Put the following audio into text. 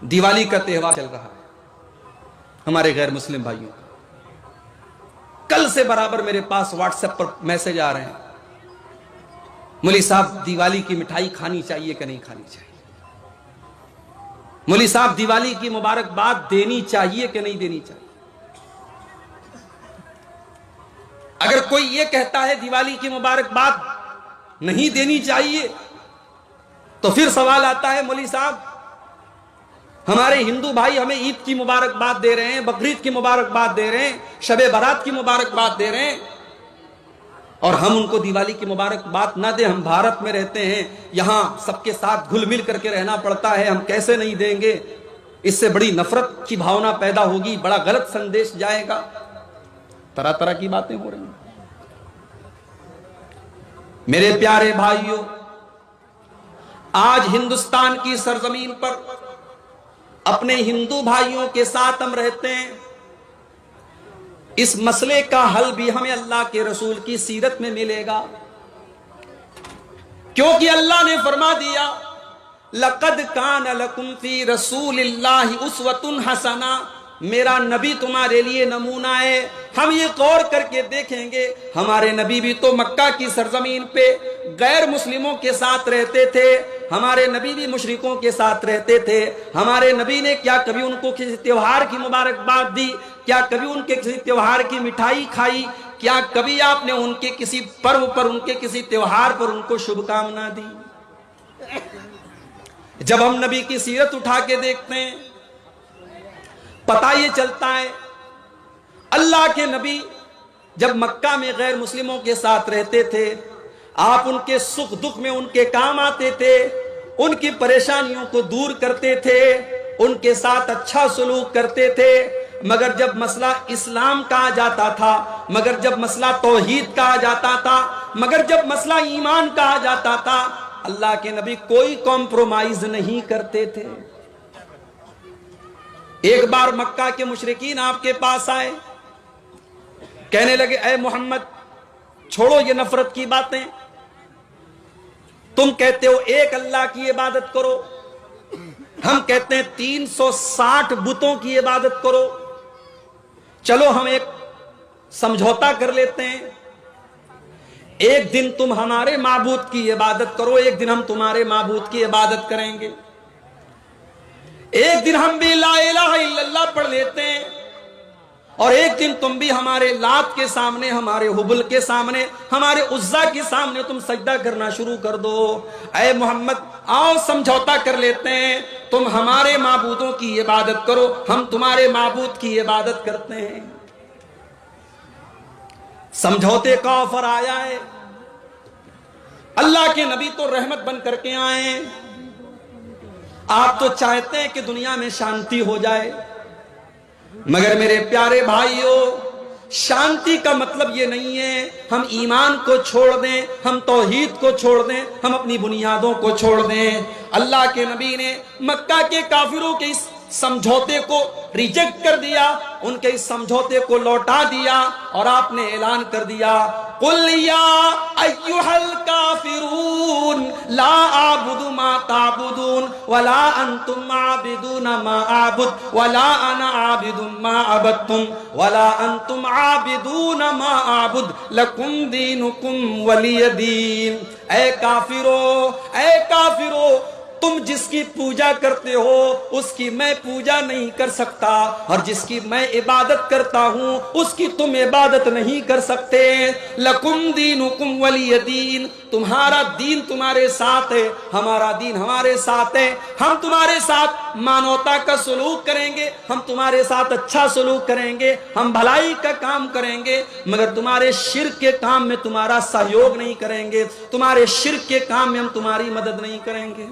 دیوالی کا تہوار چل رہا ہے ہمارے غیر مسلم بھائیوں کا. کل سے برابر میرے پاس واٹس ایپ پر میسج آ رہے ہیں, مولوی صاحب دیوالی کی مٹھائی کھانی چاہیے کہ نہیں کھانی چاہیے, مولوی صاحب دیوالی کی مبارکباد دینی چاہیے کہ نہیں دینی چاہیے. اگر کوئی یہ کہتا ہے دیوالی کی مبارکباد نہیں دینی چاہیے تو پھر سوال آتا ہے مولوی صاحب ہمارے ہندو بھائی ہمیں عید کی مبارکباد دے رہے ہیں, بقرعید کی مبارکباد دے رہے ہیں, شب برات کی مبارکباد دے رہے ہیں, اور ہم ان کو دیوالی کی مبارکباد نہ دیں. ہم بھارت میں رہتے ہیں, یہاں سب کے ساتھ گھل مل کر کے رہنا پڑتا ہے, ہم کیسے نہیں دیں گے؟ اس سے بڑی نفرت کی بھاونا پیدا ہوگی, بڑا غلط سندیش جائے گا. طرح طرح کی باتیں ہو رہی ہیں. میرے پیارے بھائیوں, آج ہندوستان کی سرزمین پر اپنے ہندو بھائیوں کے ساتھ ہم رہتے ہیں. اس مسئلے کا حل بھی ہمیں اللہ کے رسول کی سیرت میں ملے گا, کیونکہ اللہ نے فرما دیا لَقَدْ كَانَ لَكُمْ فِي رَسُولِ اللَّهِ أُسْوَةٌ حَسَنَةٌ, میرا نبی تمہارے لیے نمونہ ہے. ہم یہ غور کر کے دیکھیں گے, ہمارے نبی بھی تو مکہ کی سرزمین پہ غیر مسلموں کے ساتھ رہتے تھے, ہمارے نبی بھی مشرکوں کے ساتھ رہتے تھے. ہمارے نبی نے کیا کبھی ان کو کسی تہوار کی مبارکباد دی؟ کیا کبھی ان کے کسی تہوار کی مٹھائی کھائی؟ کیا کبھی آپ نے ان کے کسی پرو پر, ان کے کسی تہوار پر ان کو شبھ کامنا دی؟ جب ہم نبی کی سیرت اٹھا کے دیکھتے ہیں پتہ یہ چلتا ہے اللہ کے نبی جب مکہ میں غیر مسلموں کے ساتھ رہتے تھے, آپ ان کے سکھ دکھ میں ان کے کام آتے تھے, ان کی پریشانیوں کو دور کرتے تھے, ان کے ساتھ اچھا سلوک کرتے تھے. مگر جب مسئلہ اسلام کا آ جاتا تھا, مگر جب مسئلہ توحید کا آ جاتا تھا, مگر جب مسئلہ ایمان کا آ جاتا تھا, اللہ کے نبی کوئی کمپرومائز نہیں کرتے تھے. ایک بار مکہ کے مشرکین آپ کے پاس آئے, کہنے لگے اے محمد چھوڑو یہ نفرت کی باتیں, تم کہتے ہو ایک اللہ کی عبادت کرو, ہم کہتے ہیں 360 بتوں کی عبادت کرو. چلو ہم ایک سمجھوتا کر لیتے ہیں, ایک دن تم ہمارے معبود کی عبادت کرو, ایک دن ہم تمہارے معبود کی عبادت کریں گے. ایک دن ہم بھی لا الہ الا اللہ پڑھ لیتے ہیں, اور ایک دن تم بھی ہمارے لات کے سامنے, ہمارے حبل کے سامنے, ہمارے عزا کے سامنے تم سجدہ کرنا شروع کر دو. اے محمد آؤ سمجھوتا کر لیتے ہیں, تم ہمارے معبودوں کی عبادت کرو, ہم تمہارے معبود کی عبادت کرتے ہیں. سمجھوتے کا آفر آیا ہے. اللہ کے نبی تو رحمت بن کر کے آئے ہیں. آپ تو چاہتے ہیں کہ دنیا میں شانتی ہو جائے, مگر میرے پیارے بھائیوں شانتی کا مطلب یہ نہیں ہے ہم ایمان کو چھوڑ دیں, ہم توحید کو چھوڑ دیں, ہم اپنی بنیادوں کو چھوڑ دیں. اللہ کے نبی نے مکہ کے کافروں کے اس سمجھوتے کو ریجیکٹ کر دیا, ان کے اس سمجھوتے کو لوٹا دیا, اور آپ نے اعلان کر دیا قُلْ يَا أَيُّهَا الْكَافِرُونَ لَا أَعْبُدُ مَا تَعْبُدُونَ وَلَا أَنْتُمْ عَابِدُونَ مَا أَعْبُدُ وَلَا أَنَا عَابِدٌ مَا عَبَدتُّمْ وَلَا أَنْتُمْ عَابِدُونَ مَا أَعْبُدُ لَكُمْ دِينُكُمْ وَلِيَ دِينِ. اے کافرو, تم جس کی پوجا کرتے ہو اس کی میں پوجا نہیں کر سکتا, اور جس کی میں عبادت کرتا ہوں اس کی تم عبادت نہیں کر سکتے. لکم دینکم ولی دین, تمہارا دین تمہارے ساتھ ہے, ہمارا دین ہمارے ساتھ ہے. ہم تمہارے ساتھ مانوتا کا سلوک کریں گے, ہم تمہارے ساتھ اچھا سلوک کریں گے, ہم بھلائی کا کام کریں گے, مگر تمہارے شرک کے کام میں تمہارا سہیوگ نہیں کریں گے, تمہارے شرک کے کام میں ہم تمہاری مدد نہیں کریں گے.